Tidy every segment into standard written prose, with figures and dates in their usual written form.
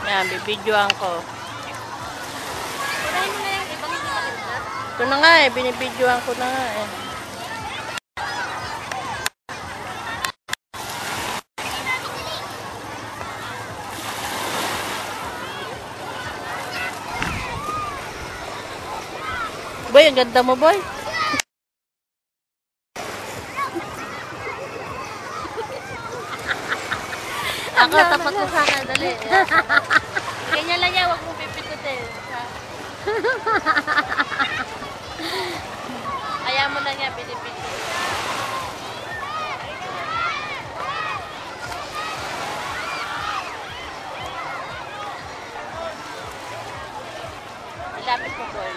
Yan, bibidyoan ko. Purahin mo na yung ibang hindi maganda. Ito na nga eh, binibidyoan ko na nga eh. Boy, ang ganda mo, boy. Ako, tapat mo sa akin, dali. Ganyan lang yan, huwag mo pipikutin. Kaya mo lang yan, pinipikit. Lapit mo, boy.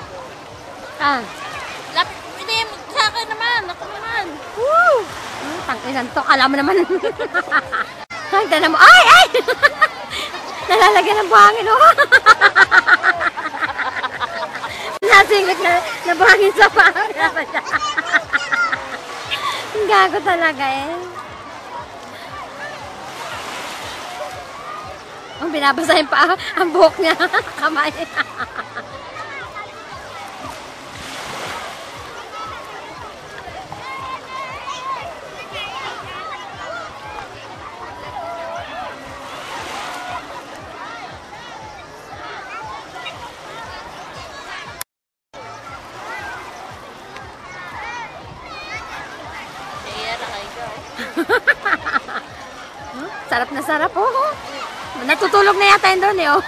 Lapit, hindi, sa akin naman, ako naman. Woo! Tang-inan to, kala mo naman. Ay, dala mo. Ay, ay! Nalalagyan ng buhangin, oh. Nasingit na buhangin sa paa. Ang gago talaga eh. Ang binabasahin pa ang buhok niya. Kamay. Sarap na sarap, oh. Natutulog na yata yun doon, eh, oh.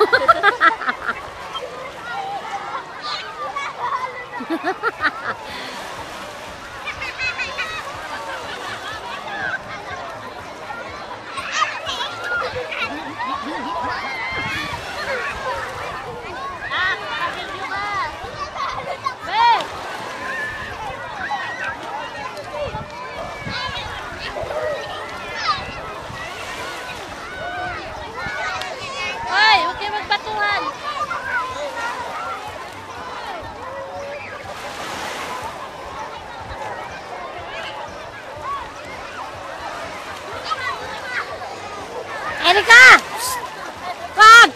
Erika! Wag!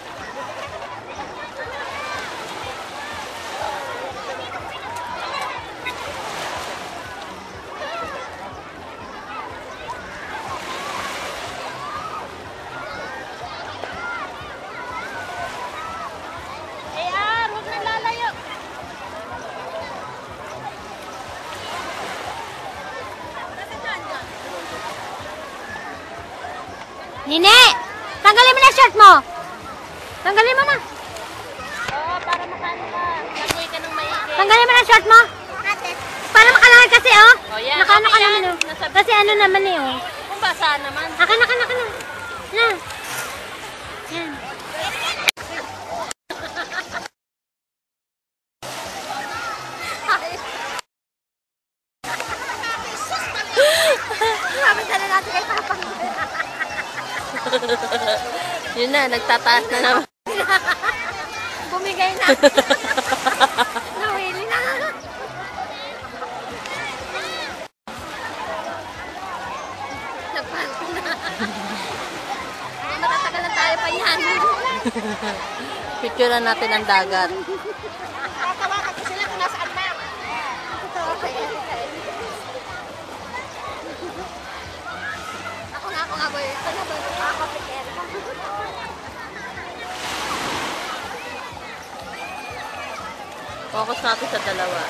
Huwag na lalayo. Nine! Tanggalin mo na shirt mo! Tanggalin mo na! Oo, para makano ka. Lagoy ka ng maigi. Tanggalin mo na shirt mo! Para makalangit kasi, oh! Oh, yan. Nakano Okay ka yan. naman, oh. Kasi ano naman, eh, oh. Kung basa naman. Naka na. Na. Yan. Sabi na natin kay Papa. Yun na, nagtataas na naman. Bumigay na. Nawili na. Nagpanto na. Matatagal na tayo pa yan. Picturean natin ang dagat. Tatawakan ko sila kung nasaan na. Tatawa kay Erika eh. Ako nga boy. Ito na boy. Ako kay Erika. Focus natin sa dalawa.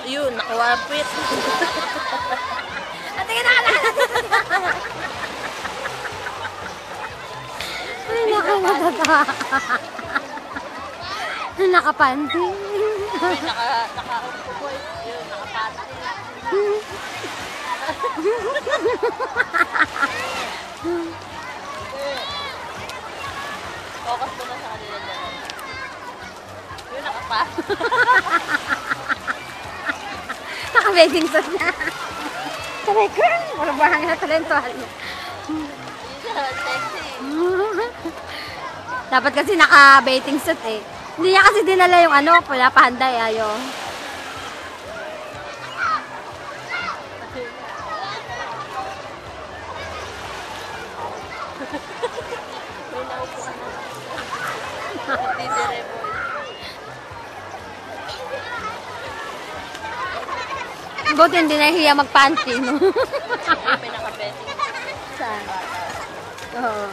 Ayun, nakawapit. At tingin na ka. Ay, nakamatata. Nakapanty. Ay, naka-upo boy. Ayun, nakapati. Focus mo na sa kanila dyan. Ayun, nakapati. Naka-wedding suit na. Saray ko, wala bahang na talentuhan niya. Sexy. Dapat kasi naka-bathing suit eh. Hindi niya kasi dinala yung ano, wala pahanday, ayo. Titire boy. Buti hindi nahiya mag-panty, no? Ay, may nakabeti. Saan? Oo.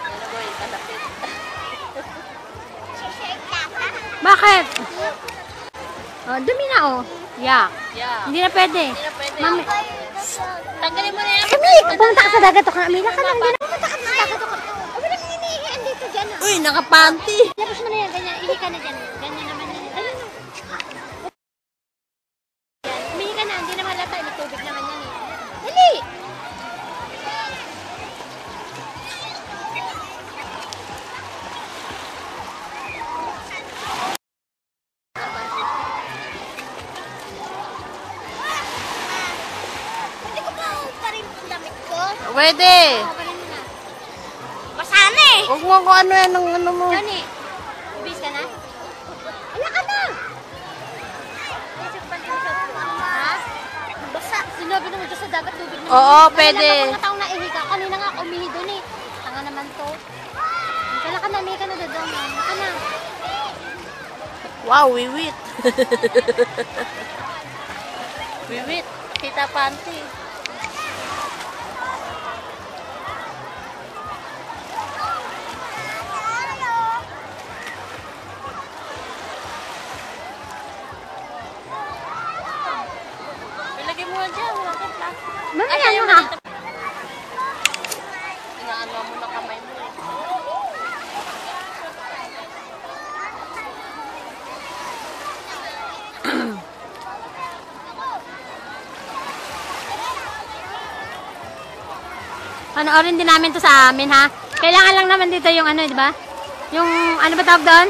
Ano boy, kalapit. Bakit? Oh, dumi na, oh. Yak. Yeah. Hindi na pwede. Hindi na pwede. Mami. Tanggalin mo na yan. Kami, pumunta ka sa dagat o ka. Amila ka lang. Hindi na pumunta ka sa dagat o ka. O, wala nang hinihian dito dyan. Uy, nakapanty. Labas mo na yan, ganyan. Ihi ka na dyan. Ganyan naman yan. Dali na. Yan. Umihi ka na, hindi naman lata. May tubig naman yan eh. Dali! Hindi ko pa pa rin ang damit ko. Pwede. Kaparin mo na. Masana eh. Huwag mo ako ano yan ng ano mo. Johnny, ubis ka na? Wala ka na! Ha? Basa. Sinabi naman dyan sa dagat tubig na. Oo, pwede. Wala mga taong naihi ka. Kanina nga ako umihi doon eh. Tanga naman to. Wala ka na, umihi ka na doon. Wala ka na. Wow, wiwit. Wiwit. Kita panty. Ilagay mo nga dyan. Wala kang plastic. Mamaya mo ha. Inaano mo na kamay mo. Panoorin din namin to sa amin ha. Kailangan lang naman dito yung ano, di ba? Yung ano ba tawag doon?